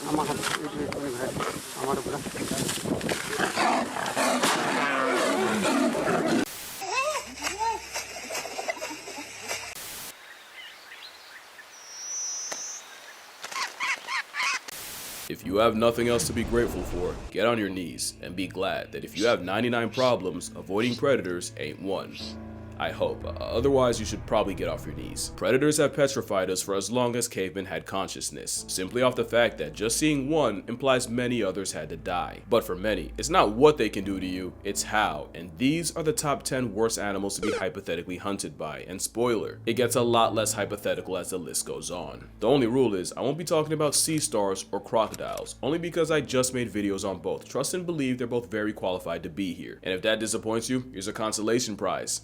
If you have nothing else to be grateful for, get on your knees and be glad that if you have 99 problems, avoiding predators ain't one. I hope. Otherwise, you should probably get off your knees. Predators have petrified us for as long as cavemen had consciousness, simply off the fact that just seeing one implies many others had to die. But for many, it's not what they can do to you, it's how, and these are the top 10 worst animals to be hypothetically hunted by, and spoiler, it gets a lot less hypothetical as the list goes on. The only rule is, I won't be talking about sea stars or crocodiles, only because I just made videos on both. Trust and believe they're both very qualified to be here. And if that disappoints you, here's a consolation prize.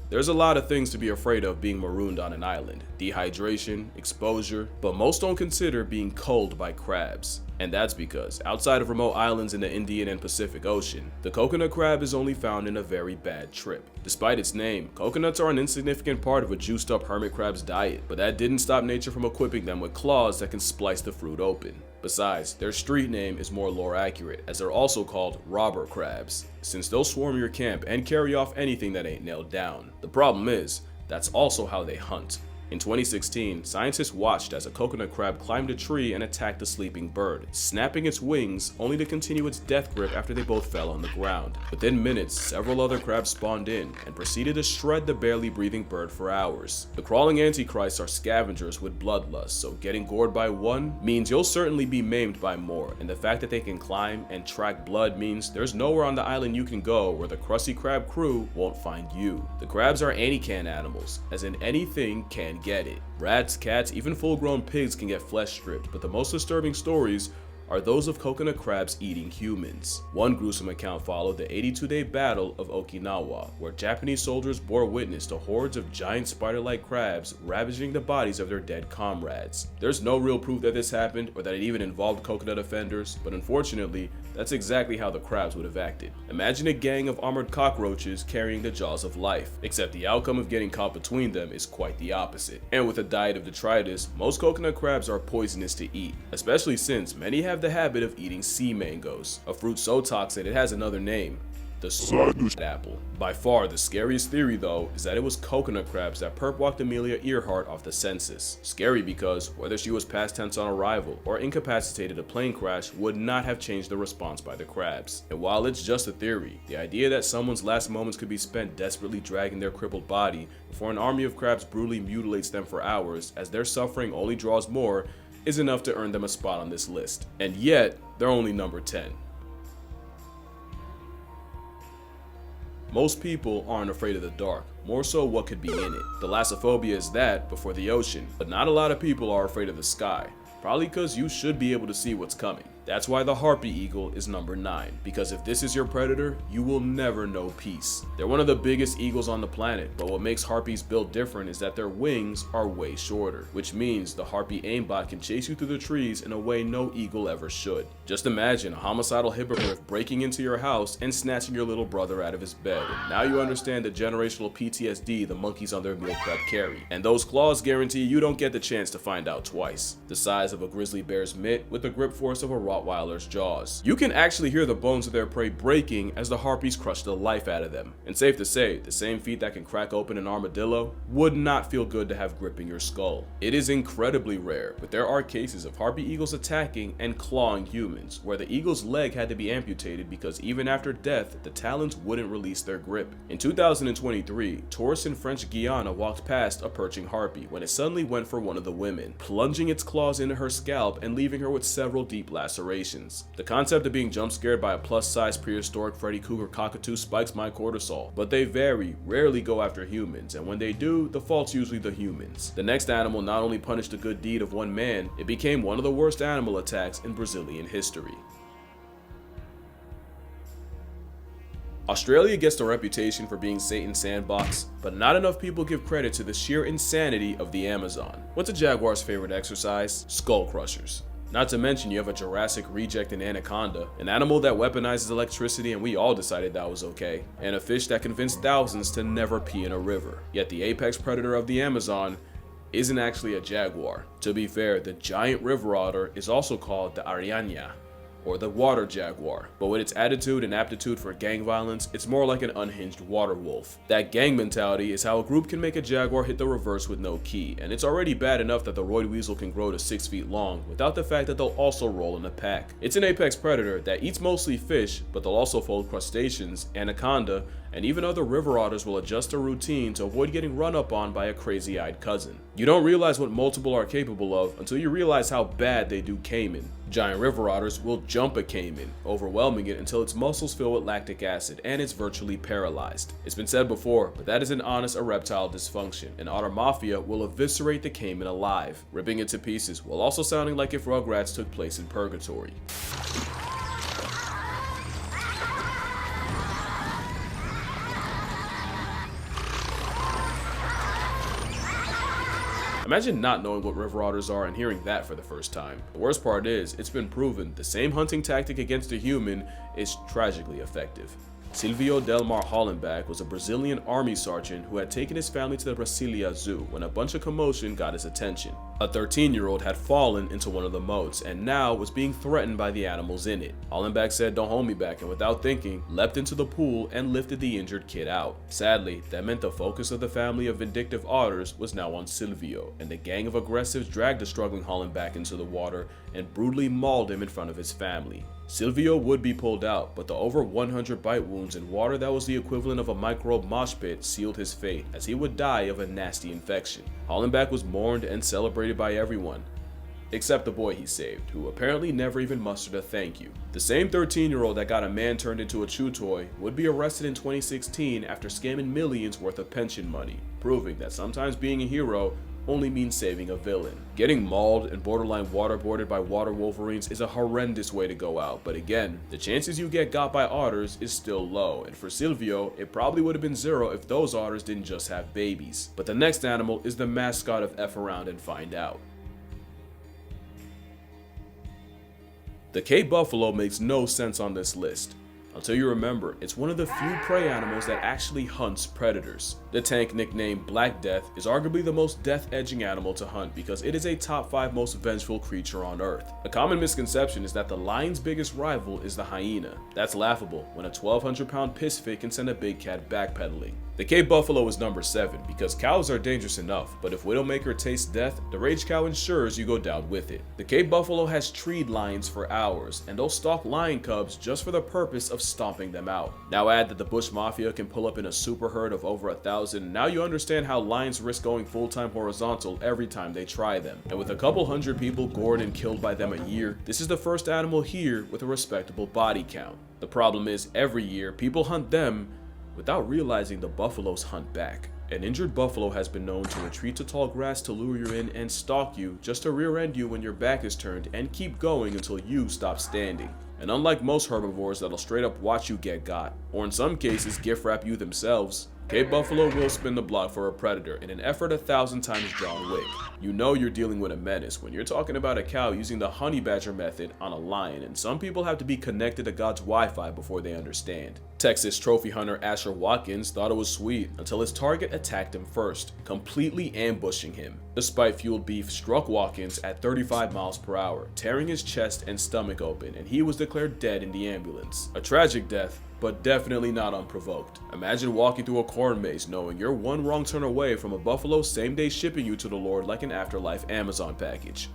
There's a lot of things to be afraid of being marooned on an island. Dehydration, exposure, but most don't consider being culled by crabs. And that's because, outside of remote islands in the Indian and Pacific Ocean, the coconut crab is only found in a very bad trip. Despite its name, coconuts are an insignificant part of a juiced up hermit crab's diet, but that didn't stop nature from equipping them with claws that can splice the fruit open. Besides, their street name is more lore accurate, as they're also called robber crabs, since they'll swarm your camp and carry off anything that ain't nailed down. The problem is, that's also how they hunt. In 2016, scientists watched as a coconut crab climbed a tree and attacked a sleeping bird, snapping its wings only to continue its death grip after they both fell on the ground. Within minutes, several other crabs spawned in and proceeded to shred the barely breathing bird for hours. The crawling antichrists are scavengers with bloodlust, so getting gored by one means you'll certainly be maimed by more, and the fact that they can climb and track blood means there's nowhere on the island you can go where the Krusty Krab crew won't find you. The crabs are anti-can animals, as in anything can get it. Rats, cats, even full-grown pigs can get flesh stripped, but the most disturbing stories are those of coconut crabs eating humans. One gruesome account followed the 82-day Battle of Okinawa, where Japanese soldiers bore witness to hordes of giant spider-like crabs ravaging the bodies of their dead comrades. There's no real proof that this happened or that it even involved coconut offenders, but unfortunately, that's exactly how the crabs would have acted. Imagine a gang of armored cockroaches carrying the jaws of life, except the outcome of getting caught between them is quite the opposite. And with a diet of detritus, most coconut crabs are poisonous to eat, especially since many have the habit of eating sea mangoes, a fruit so toxic it has another name, the sardus apple. By far the scariest theory though is that it was coconut crabs that perp-walked Amelia Earhart off the census. Scary because whether she was past tense on arrival or incapacitated a plane crash would not have changed the response by the crabs. And while it's just a theory, the idea that someone's last moments could be spent desperately dragging their crippled body before an army of crabs brutally mutilates them for hours as their suffering only draws more is enough to earn them a spot on this list. And yet, they're only number 10. Most people aren't afraid of the dark, more so what could be in it. Thalassophobia is that before the ocean, but not a lot of people are afraid of the sky, probably because you should be able to see what's coming. That's why the harpy eagle is number 9, because if this is your predator, you will never know peace. They're one of the biggest eagles on the planet, but what makes harpies built different is that their wings are way shorter, which means the harpy aimbot can chase you through the trees in a way no eagle ever should. Just imagine a homicidal hippogriff breaking into your house and snatching your little brother out of his bed, and now you understand the generational PTSD the monkeys on their meal prep carry. And those claws guarantee you don't get the chance to find out twice. The size of a grizzly bear's mitt with the grip force of a Rottweiler's jaws. You can actually hear the bones of their prey breaking as the harpies crush the life out of them. And safe to say, the same feet that can crack open an armadillo would not feel good to have gripping your skull. It is incredibly rare, but there are cases of harpy eagles attacking and clawing humans, where the eagle's leg had to be amputated because even after death, the talons wouldn't release their grip. In 2023, tourists in French Guiana walked past a perching harpy when it suddenly went for one of the women, plunging its claws into her scalp and leaving her with several deep lacerations. The concept of being jump scared by a plus-size prehistoric Freddy Krueger cockatoo spikes my cortisol, but they rarely go after humans, and when they do, the fault's usually the humans. The next animal not only punished the good deed of one man, it became one of the worst animal attacks in Brazilian history. Australia gets the reputation for being Satan's sandbox, but not enough people give credit to the sheer insanity of the Amazon. What's a jaguar's favorite exercise? Skull crushers. Not to mention you have a Jurassic reject in anaconda, an animal that weaponizes electricity and we all decided that was okay, and a fish that convinced thousands to never pee in a river. Yet the apex predator of the Amazon isn't actually a jaguar. To be fair, the giant river otter is also called the Ariana, or the water jaguar, but with its attitude and aptitude for gang violence, it's more like an unhinged water wolf. That gang mentality is how a group can make a jaguar hit the reverse with no key, and it's already bad enough that the roid weasel can grow to 6 feet long without the fact that they'll also roll in a pack. It's an apex predator that eats mostly fish, but they'll also fold crustaceans, anaconda, and even other river otters will adjust their routine to avoid getting run up on by a crazy-eyed cousin. You don't realize what multiple are capable of until you realize how bad they do caiman. Giant river otters will jump a caiman, overwhelming it until its muscles fill with lactic acid and it's virtually paralyzed. It's been said before, but that is an honest erectile dysfunction, and otter mafia will eviscerate the caiman alive, ripping it to pieces while also sounding like if Rugrats took place in purgatory. Imagine not knowing what river otters are and hearing that for the first time. The worst part is, it's been proven the same hunting tactic against a human is tragically effective. Silvio Delmar Hollenbach was a Brazilian army sergeant who had taken his family to the Brasilia Zoo when a bunch of commotion got his attention. A 13-year-old had fallen into one of the moats and now was being threatened by the animals in it. Hollenbach said, "Don't hold me back," and without thinking, leapt into the pool and lifted the injured kid out. Sadly, that meant the focus of the family of vindictive otters was now on Silvio, and the gang of aggressives dragged the struggling Hollenbach into the water and brutally mauled him in front of his family. Silvio would be pulled out, but the over 100 bite wounds in water that was the equivalent of a microbe mosh pit sealed his fate, as he would die of a nasty infection. Hollenbach was mourned and celebrated by everyone, except the boy he saved, who apparently never even mustered a thank you. The same 13-year-old that got a man turned into a chew toy would be arrested in 2016 after scamming millions worth of pension money, proving that sometimes being a hero only means saving a villain. Getting mauled and borderline waterboarded by water wolverines is a horrendous way to go out, but again, the chances you get got by otters is still low, and for Silvio, it probably would have been zero if those otters didn't just have babies. But the next animal is the mascot of F Around and Find Out. The Cape buffalo makes no sense on this list, until you remember it's one of the few prey animals that actually hunts predators. The tank nicknamed Black Death is arguably the most death-edging animal to hunt because it is a top 5 most vengeful creature on Earth. A common misconception is that the lion's biggest rival is the hyena. That's laughable when a 1,200-pound piss fit can send a big cat backpedaling. The Cape buffalo is number 7 because cows are dangerous enough, but if Widowmaker tastes death, the rage cow ensures you go down with it. The Cape buffalo has treed lions for hours, and they'll stalk lion cubs just for the purpose of stomping them out. Now add that the bush mafia can pull up in a super herd of over 1,000, now you understand how lions risk going full-time horizontal every time they try them. And with a couple hundred people gored and killed by them a year, this is the first animal here with a respectable body count. The problem is, every year, people hunt them without realizing the buffaloes hunt back. An injured buffalo has been known to retreat to tall grass to lure you in and stalk you just to rear end you when your back is turned and keep going until you stop standing. And unlike most herbivores that'll straight up watch you get got, or in some cases gift wrap you themselves, Cape buffalo will spin the block for a predator in an effort 1,000 times John Wick. You know you're dealing with a menace when you're talking about a cow using the honey badger method on a lion, and some people have to be connected to God's Wi-Fi before they understand. Texas trophy hunter Asher Watkins thought it was sweet until his target attacked him first, completely ambushing him. The spite-fueled beef struck Watkins at 35 miles per hour, tearing his chest and stomach open, and he was declared dead in the ambulance. A tragic death, but definitely not unprovoked. Imagine walking through a corn maze knowing you're one wrong turn away from a buffalo same-day shipping you to the Lord like an afterlife Amazon package.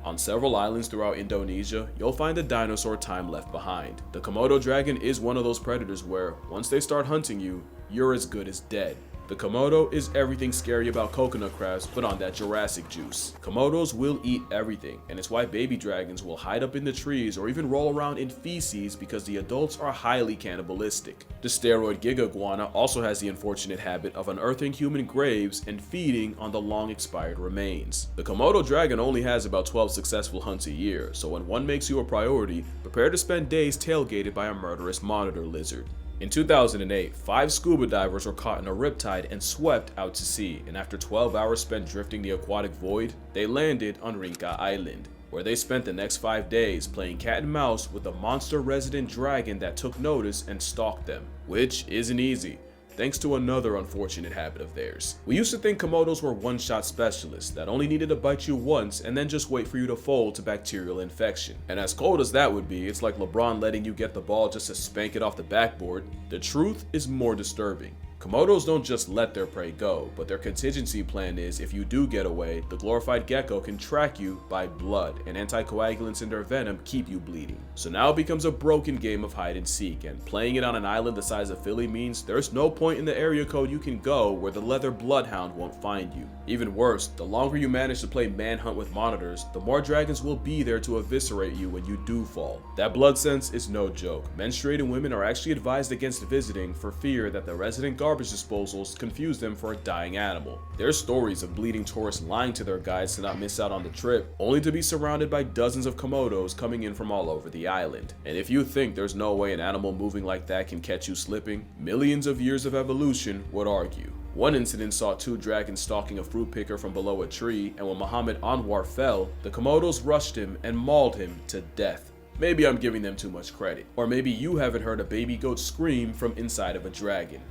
On several islands throughout Indonesia, you'll find a dinosaur time left behind. The Komodo dragon is one of those predators where, once they start hunting you, you're as good as dead. The Komodo is everything scary about coconut crabs, but on that Jurassic juice. Komodos will eat everything, and it's why baby dragons will hide up in the trees or even roll around in feces because the adults are highly cannibalistic. The steroid giga iguana also has the unfortunate habit of unearthing human graves and feeding on the long expired remains. The Komodo dragon only has about 12 successful hunts a year, so when one makes you a priority, prepare to spend days tailgated by a murderous monitor lizard. In 2008, 5 scuba divers were caught in a riptide and swept out to sea, and after 12 hours spent drifting the aquatic void, they landed on Rinca Island, where they spent the next 5 days playing cat and mouse with the monster resident dragon that took notice and stalked them. Which isn't easy. thanks to another unfortunate habit of theirs. We used to think Komodos were one-shot specialists that only needed to bite you once and then just wait for you to fold to bacterial infection. And as cold as that would be, it's like LeBron letting you get the ball just to spank it off the backboard. The truth is more disturbing. Komodos don't just let their prey go, but their contingency plan is if you do get away, the glorified gecko can track you by blood, and anticoagulants in their venom keep you bleeding. So now it becomes a broken game of hide and seek, and playing it on an island the size of Philly means there's no point in the area code you can go where the leather bloodhound won't find you. Even worse, the longer you manage to play manhunt with monitors, the more dragons will be there to eviscerate you when you do fall. That blood sense is no joke. Menstruating women are actually advised against visiting for fear that the resident garbage disposals confuse them for a dying animal. There's stories of bleeding tourists lying to their guides to not miss out on the trip, only to be surrounded by dozens of Komodos coming in from all over the island. And if you think there's no way an animal moving like that can catch you slipping, millions of years of evolution would argue. One incident saw two dragons stalking a fruit picker from below a tree, and when Muhammad Anwar fell, the Komodos rushed him and mauled him to death. Maybe I'm giving them too much credit. Or maybe you haven't heard a baby goat scream from inside of a dragon.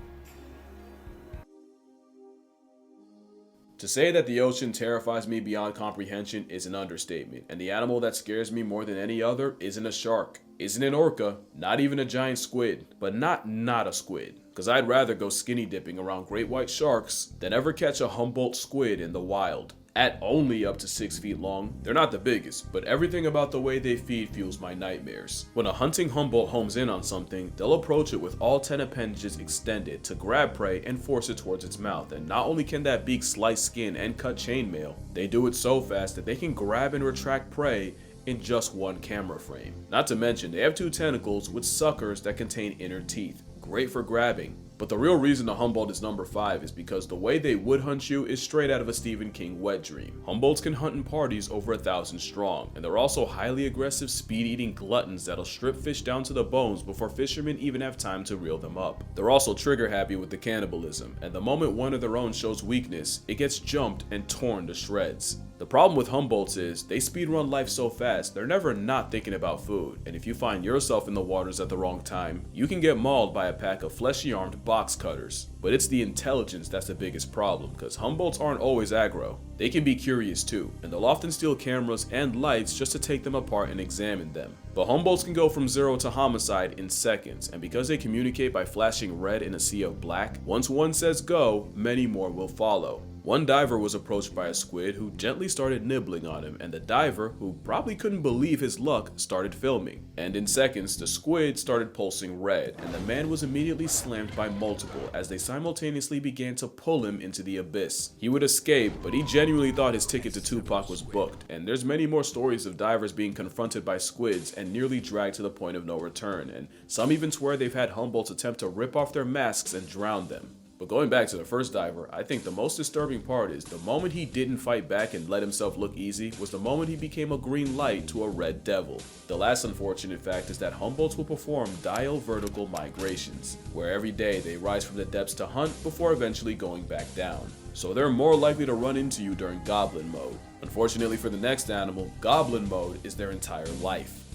To say that the ocean terrifies me beyond comprehension is an understatement, and the animal that scares me more than any other isn't a shark, isn't an orca, not even a giant squid, but not a squid. Cause I'd rather go skinny dipping around great white sharks than ever catch a Humboldt squid in the wild. At only up to 6 feet long, they're not the biggest, but everything about the way they feed fuels my nightmares. When a hunting Humboldt homes in on something, they'll approach it with all 10 appendages extended to grab prey and force it towards its mouth, and not only can that beak slice skin and cut chainmail, they do it so fast that they can grab and retract prey in just one camera frame. Not to mention, they have 2 tentacles with suckers that contain inner teeth, great for grabbing. But the real reason the Humboldt is number 5 is because the way they would hunt you is straight out of a Stephen King wet dream. Humboldts can hunt in parties over 1,000 strong, and they're also highly aggressive speed-eating gluttons that'll strip fish down to the bones before fishermen even have time to reel them up. They're also trigger happy with the cannibalism, and the moment one of their own shows weakness, it gets jumped and torn to shreds. The problem with Humboldts is they speedrun life so fast, they're never not thinking about food, and if you find yourself in the waters at the wrong time, you can get mauled by a pack of fleshy armed box cutters. But it's the intelligence that's the biggest problem, because Humboldts aren't always aggro. They can be curious too, and they'll often steal cameras and lights just to take them apart and examine them. But Humboldts can go from 0 to homicide in seconds, and because they communicate by flashing red in a sea of black, once one says go, many more will follow. One diver was approached by a squid who gently started nibbling on him, and the diver, who probably couldn't believe his luck, started filming. And in seconds, the squid started pulsing red, and the man was immediately slammed by multiple as they simultaneously began to pull him into the abyss. He would escape, but he genuinely thought his ticket to Tupac was booked, and there's many more stories of divers being confronted by squids and nearly dragged to the point of no return, and some even swear they've had Humboldts attempt to rip off their masks and drown them. But going back to the first diver, I think the most disturbing part is the moment he didn't fight back and let himself look easy was the moment he became a green light to a red devil. The last unfortunate fact is that Humboldts will perform diel-vertical migrations, where every day they rise from the depths to hunt before eventually going back down. So they're more likely to run into you during goblin mode. Unfortunately for the next animal, goblin mode is their entire life.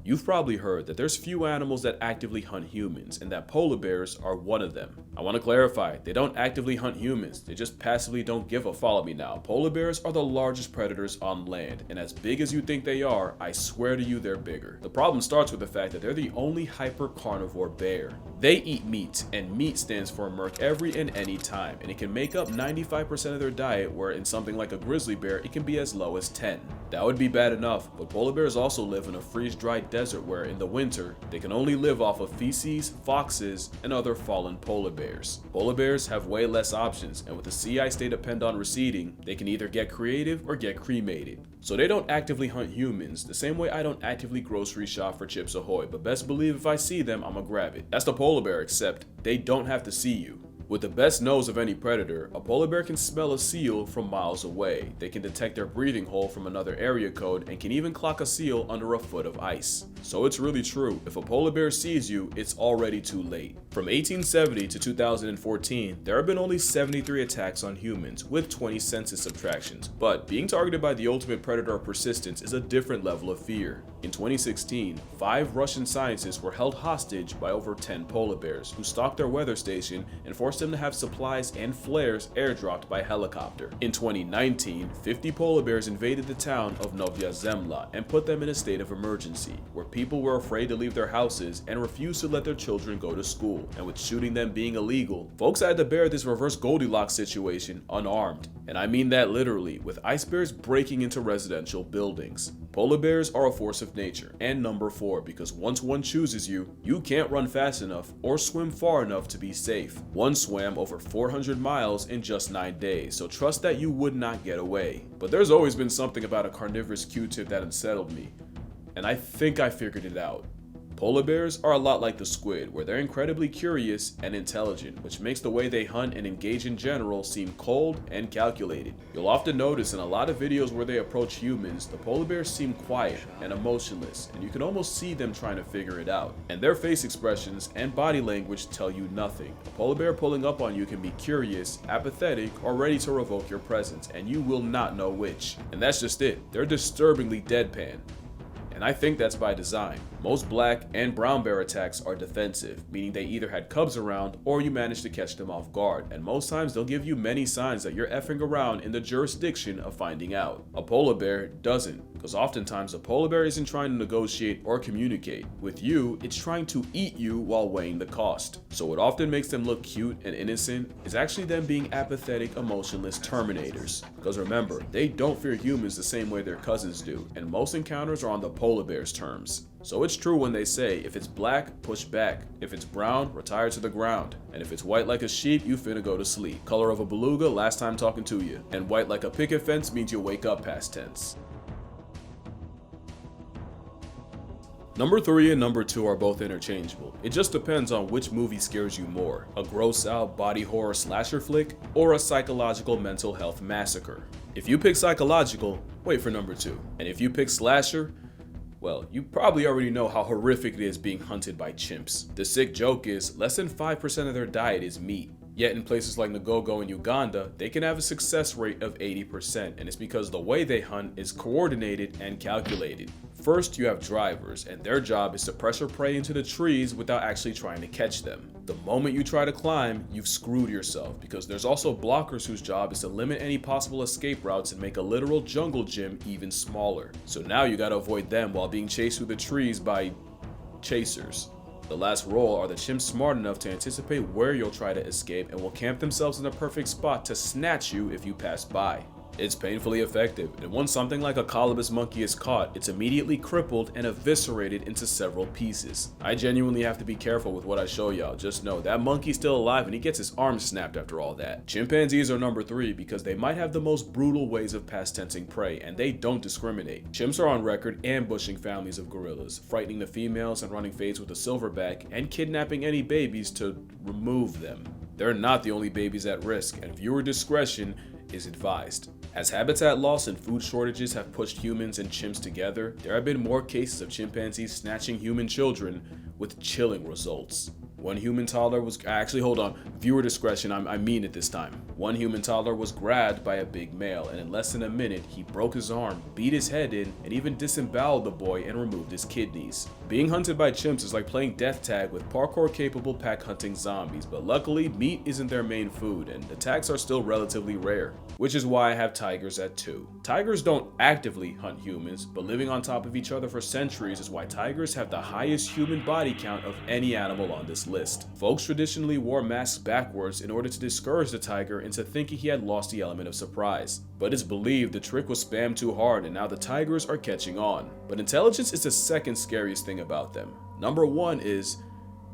You've probably heard that there's few animals that actively hunt humans, and that polar bears are one of them. I want to clarify, they don't actively hunt humans, they just passively don't give a follow me now. Polar bears are the largest predators on land, and as big as you think they are, I swear to you they're bigger. The problem starts with the fact that they're the only hyper-carnivore bear. They eat meat, and meat stands for Merc every and any time, and it can make up 95% of their diet, where in something like a grizzly bear, it can be as low as 10. That would be bad enough, but polar bears also live in a freeze-dried desert where in the winter, they can only live off of feces, foxes, and other fallen polar bears. Polar bears have way less options, and with the sea ice they depend on receding, they can either get creative or get cremated. So they don't actively hunt humans, the same way I don't actively grocery shop for Chips Ahoy, but best believe if I see them, I'ma grab it. That's the polar bear, except they don't have to see you. With the best nose of any predator, a polar bear can smell a seal from miles away. They can detect their breathing hole from another area code and can even clock a seal under a foot of ice. So it's really true, if a polar bear sees you, it's already too late. From 1870 to 2014, there have been only 73 attacks on humans, with 20 census subtractions, but being targeted by the ultimate predator of persistence is a different level of fear. In 2016, 5 Russian scientists were held hostage by over 10 polar bears who stalked their weather station and forced them to have supplies and flares airdropped by helicopter. In 2019, 50 polar bears invaded the town of Novaya Zemlya and put them in a state of emergency, where people were afraid to leave their houses and refused to let their children go to school. And with shooting them being illegal, folks had to bear this reverse Goldilocks situation unarmed. And I mean that literally, with ice bears breaking into residential buildings. Polar bears are a force of nature, and number 4, because once one chooses you, you can't run fast enough or swim far enough to be safe. One swam over 400 miles in just 9 days, so trust that you would not get away. But there's always been something about a carnivorous Q-tip that unsettled me, and I think I figured it out. Polar bears are a lot like the squid, where they're incredibly curious and intelligent, which makes the way they hunt and engage in general seem cold and calculated. You'll often notice in a lot of videos where they approach humans, the polar bears seem quiet and emotionless, and you can almost see them trying to figure it out. And their face expressions and body language tell you nothing. A polar bear pulling up on you can be curious, apathetic, or ready to revoke your presence, and you will not know which. And that's just it. They're disturbingly deadpan. And I think that's by design. Most black and brown bear attacks are defensive, meaning they either had cubs around or you managed to catch them off guard, and most times they'll give you many signs that you're effing around in the jurisdiction of finding out. A polar bear doesn't, because oftentimes a polar bear isn't trying to negotiate or communicate. With you, it's trying to eat you while weighing the cost. So what often makes them look cute and innocent is actually them being apathetic, emotionless terminators. Because remember, they don't fear humans the same way their cousins do, and most encounters are on the polar bear's terms. So it's true when they say, if it's black, push back. If it's brown, retire to the ground. And if it's white like a sheep, you finna go to sleep. Color of a beluga, last time talking to you. And white like a picket fence means you'll wake up past tense. Number 3 and number 2 are both interchangeable. It just depends on which movie scares you more. A gross out body horror slasher flick, or a psychological mental health massacre. If you pick psychological, wait for number 2. And if you pick slasher, well, you probably already know how horrific it is being hunted by chimps. The sick joke is, less than 5% of their diet is meat. Yet in places like Ngogo in Uganda, they can have a success rate of 80%, and it's because the way they hunt is coordinated and calculated. First, you have drivers, and their job is to pressure prey into the trees without actually trying to catch them. The moment you try to climb, you've screwed yourself, because there's also blockers whose job is to limit any possible escape routes and make a literal jungle gym even smaller. So now you gotta avoid them while being chased through the trees by chasers. The last role are the chimps smart enough to anticipate where you'll try to escape and will camp themselves in the perfect spot to snatch you if you pass by. It's painfully effective, and once something like a colobus monkey is caught, it's immediately crippled and eviscerated into several pieces. I genuinely have to be careful with what I show y'all. Just know that monkey's still alive and he gets his arm snapped after all that. Chimpanzees are number 3 because they might have the most brutal ways of past tensing prey, and they don't discriminate. Chimps are on record ambushing families of gorillas, frightening the females and running fades with a silverback, and kidnapping any babies to remove them. They're not the only babies at risk, and viewer discretion is advised. As habitat loss and food shortages have pushed humans and chimps together, there have been more cases of chimpanzees snatching human children with chilling results. One human toddler was viewer discretion, I mean it this time. One human toddler was grabbed by a big male, and in less than a minute, he broke his arm, beat his head in, and even disemboweled the boy and removed his kidneys. Being hunted by chimps is like playing death tag with parkour-capable pack hunting zombies, but luckily, meat isn't their main food, and attacks are still relatively rare, which is why I have tigers at 2. Tigers don't actively hunt humans, but living on top of each other for centuries is why tigers have the highest human body count of any animal on this list. Folks traditionally wore masks backwards in order to discourage the tiger into thinking he had lost the element of surprise. But it's believed the trick was spammed too hard, and now the tigers are catching on. But intelligence is the second scariest thing about them. Number 1 is,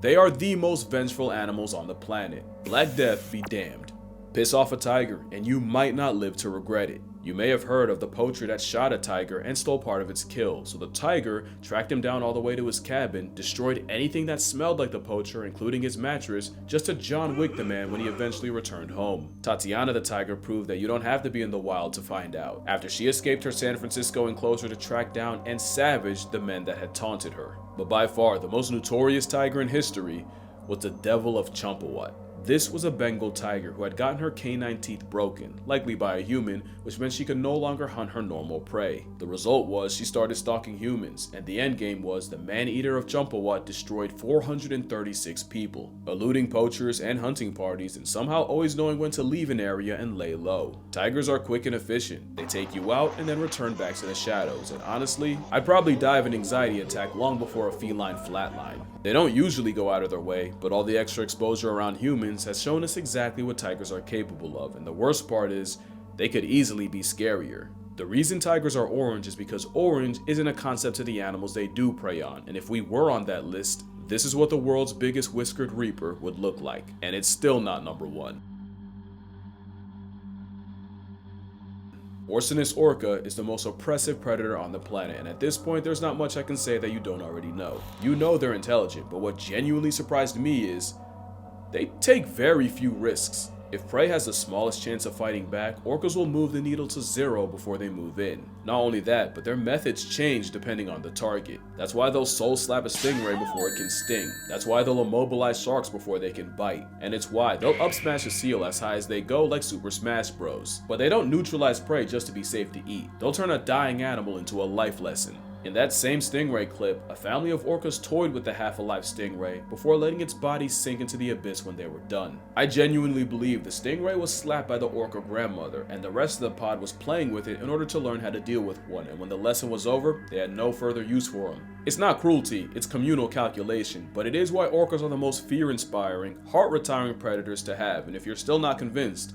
they are the most vengeful animals on the planet. Black Death be damned. Piss off a tiger, and you might not live to regret it. You may have heard of the poacher that shot a tiger and stole part of its kill, so the tiger tracked him down all the way to his cabin, destroyed anything that smelled like the poacher, including his mattress, just to John Wick the man when he eventually returned home. Tatiana the tiger proved that you don't have to be in the wild to find out, after she escaped her San Francisco enclosure to track down and savage the men that had taunted her. But by far, the most notorious tiger in history was the Devil of Champawat. This was a Bengal tiger who had gotten her canine teeth broken, likely by a human, which meant she could no longer hunt her normal prey. The result was she started stalking humans, and the endgame was the man-eater of Champawat destroyed 436 people, eluding poachers and hunting parties and somehow always knowing when to leave an area and lay low. Tigers are quick and efficient. They take you out and then return back to the shadows, and honestly, I'd probably die of an anxiety attack long before a feline flatline. They don't usually go out of their way, but all the extra exposure around humans has shown us exactly what tigers are capable of, and the worst part is, they could easily be scarier. The reason tigers are orange is because orange isn't a concept to the animals they do prey on, and if we were on that list, this is what the world's biggest whiskered reaper would look like, and it's still not number one. Orcinus orca is the most oppressive predator on the planet, and at this point there's not much I can say that you don't already know. You know they're intelligent, but what genuinely surprised me is they take very few risks. If prey has the smallest chance of fighting back, orcas will move the needle to 0 before they move in. Not only that, but their methods change depending on the target. That's why they'll soul slap a stingray before it can sting. That's why they'll immobilize sharks before they can bite. And it's why they'll up smash a seal as high as they go like Super Smash Bros. But they don't neutralize prey just to be safe to eat. They'll turn a dying animal into a life lesson. In that same stingray clip, a family of orcas toyed with the half-alive stingray before letting its body sink into the abyss when they were done. I genuinely believe the stingray was slapped by the orca grandmother, and the rest of the pod was playing with it in order to learn how to deal with one, and when the lesson was over, they had no further use for him. It's not cruelty, it's communal calculation, but it is why orcas are the most fear-inspiring, heart-retiring predators to have, and if you're still not convinced,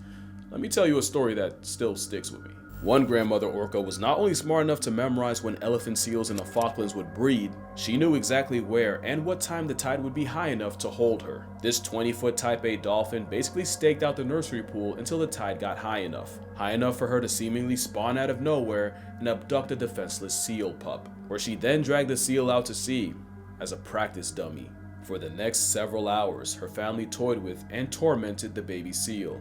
let me tell you a story that still sticks with me. One grandmother orca was not only smart enough to memorize when elephant seals in the Falklands would breed, she knew exactly where and what time the tide would be high enough to hold her. This 20-foot Type A dolphin basically staked out the nursery pool until the tide got high enough for her to seemingly spawn out of nowhere and abduct a defenseless seal pup, where she then dragged the seal out to sea as a practice dummy. For the next several hours, her family toyed with and tormented the baby seal,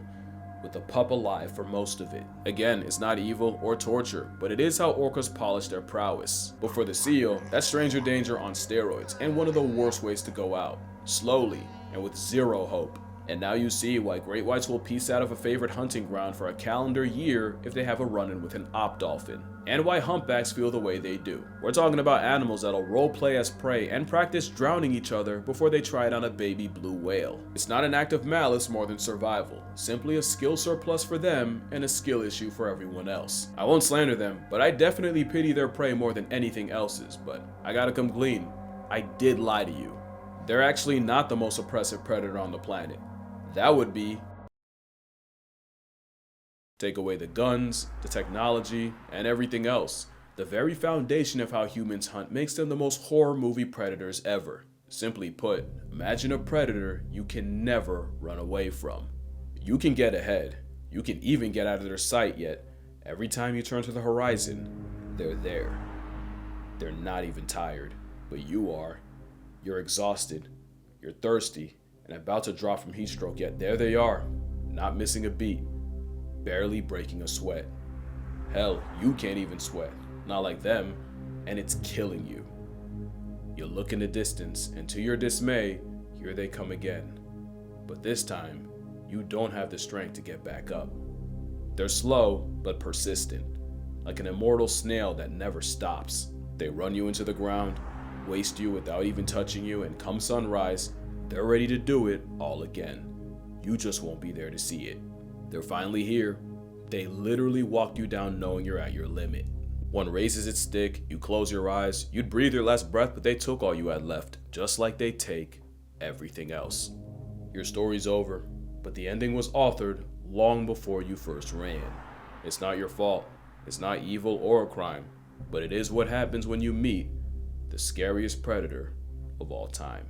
with the pup alive for most of it. Again, it's not evil or torture, but it is how orcas polish their prowess. But for the seal, that's stranger danger on steroids, and one of the worst ways to go out. Slowly, and with zero hope. And now you see why great whites will piece out of a favorite hunting ground for a calendar year if they have a run-in with an op dolphin. And why humpbacks feel the way they do. We're talking about animals that'll roleplay as prey and practice drowning each other before they try it on a baby blue whale. It's not an act of malice more than survival, simply a skill surplus for them and a skill issue for everyone else. I won't slander them, but I definitely pity their prey more than anything else's, but I gotta come clean. I did lie to you. They're actually not the most oppressive predator on the planet. That would be take away the guns, the technology, and everything else. The very foundation of how humans hunt makes them the most horror movie predators ever. Simply put, imagine a predator you can never run away from. You can get ahead. You can even get out of their sight, yet every time you turn to the horizon, they're there. They're not even tired, but you are. You're exhausted, you're thirsty, and about to drop from heat stroke, yet there they are, not missing a beat, barely breaking a sweat. Hell, you can't even sweat, not like them, and it's killing you. You look in the distance, and to your dismay, here they come again. But this time, you don't have the strength to get back up. They're slow, but persistent, like an immortal snail that never stops. They run you into the ground, waste you without even touching you, and come sunrise, they're ready to do it all again. You just won't be there to see it. They're finally here. They literally walk you down knowing you're at your limit. One raises its stick, you close your eyes, you'd breathe your last breath, but they took all you had left, just like they take everything else. Your story's over, but the ending was authored long before you first ran. It's not your fault, it's not evil or a crime, but it is what happens when you meet the scariest predator of all time.